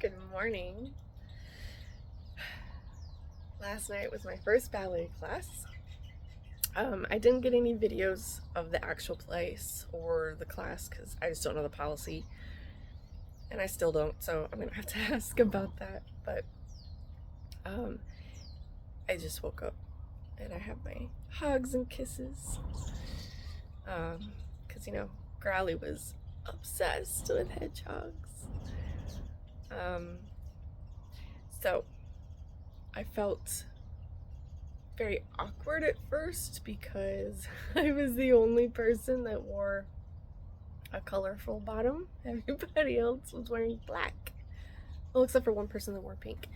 Good morning. Last night was my first ballet class. I didn't get any videos of the actual place or the class because I just don't know the policy, and I still don't, so I'm gonna have to ask about that. But um, I just woke up and I have my hugs and kisses because Growly was obsessed with hedgehogs. Um, so I felt very awkward at first because I was the only person that wore a colorful bottom. Everybody else was wearing black. Well, except for one person that wore pink.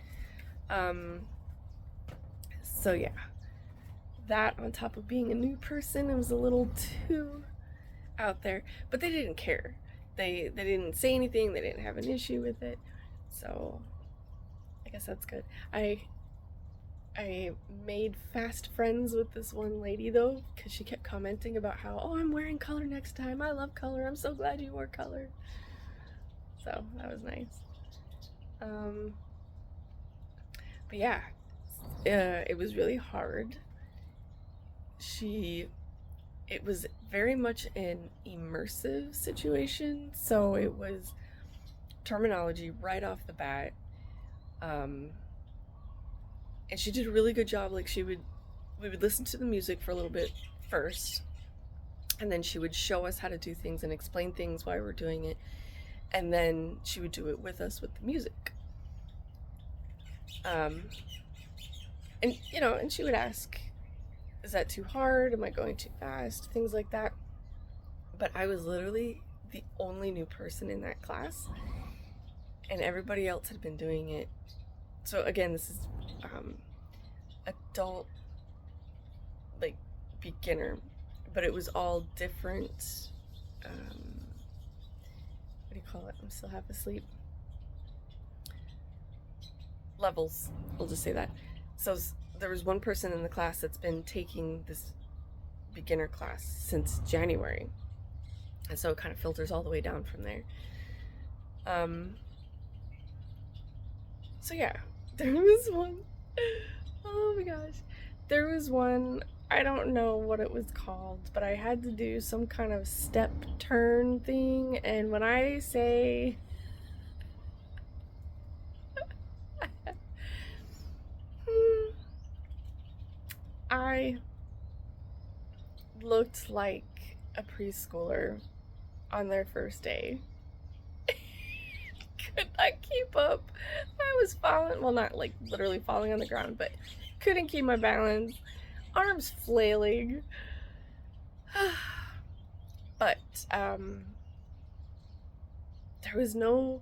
So yeah, that on top of being a new person, it was a little too out there. But they didn't care. They didn't say anything. They didn't have an issue with it. So I guess that's good. I made fast friends with this one lady though, because she kept commenting about how, oh, I'm wearing color next time. I love color. I'm so glad you wore color. So that was nice. But yeah, it was really hard. It was very much an immersive situation, so it was terminology right off the bat. And she did a really good job. Like we would listen to the music for a little bit first, and then she would show us how to do things and explain things while we were doing it, and then she would do it with us with the music. And she would ask, is that too hard? Am I going too fast? Things like that. But I was literally the only new person in that class, and everybody else had been doing it. So again, this is adult, like beginner, but it was all different. What do you call it? I'm still half asleep. Levels. We'll just say that. So there was one person in the class that's been taking this beginner class since January, and so it kind of filters all the way down from there. So yeah, there was one. Oh my gosh, there was one. I don't know what it was called, but I had to do some kind of step turn thing, and when I say I looked like a preschooler on their first day. Could not keep up. I was falling, well, not like literally falling on the ground, but couldn't keep my balance, arms flailing. But there was no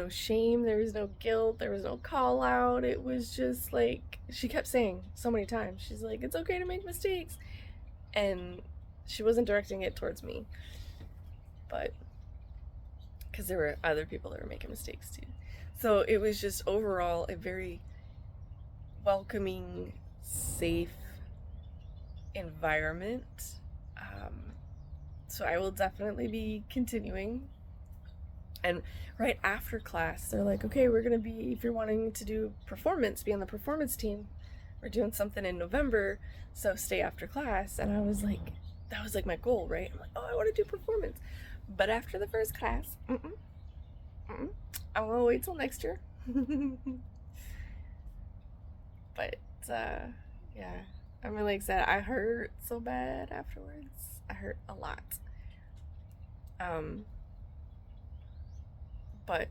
shame, there was no guilt, there was no call out. It was just like she kept saying so many times, she's like, it's okay to make mistakes, and she wasn't directing it towards me, but because there were other people that were making mistakes too. So it was just overall a very welcoming, safe environment. So I will definitely be continuing. And right after class, they're like, okay, we're gonna be, if you're wanting to do performance, be on the performance team. We're doing something in November, so stay after class. And I was like, that was like my goal, right? I'm like, oh, I want to do performance. But after the first class, I'm gonna wait till next year. But yeah, I'm really excited. I hurt so bad afterwards. I hurt a lot. But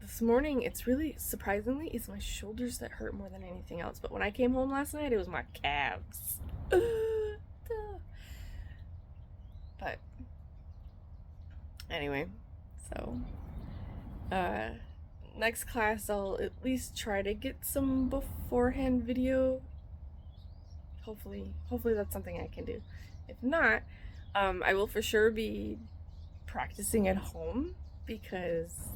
this morning, it's really surprisingly, it's my shoulders that hurt more than anything else. But when I came home last night, it was my calves. But anyway, so next class I'll at least try to get some beforehand video. Hopefully that's something I can do. If not, I will for sure be practicing at home because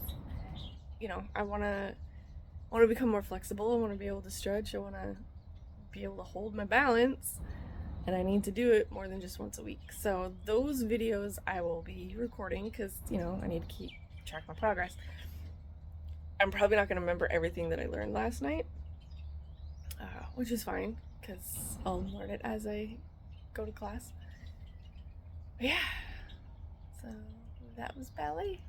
I want to become more flexible. I want to be able to stretch. I want to be able to hold my balance, and I need to do it more than just once a week. So those videos I will be recording because I need to keep track of my progress. I'm probably not going to remember everything that I learned last night, which is fine because I'll learn it as I go to class. But yeah, so that was ballet.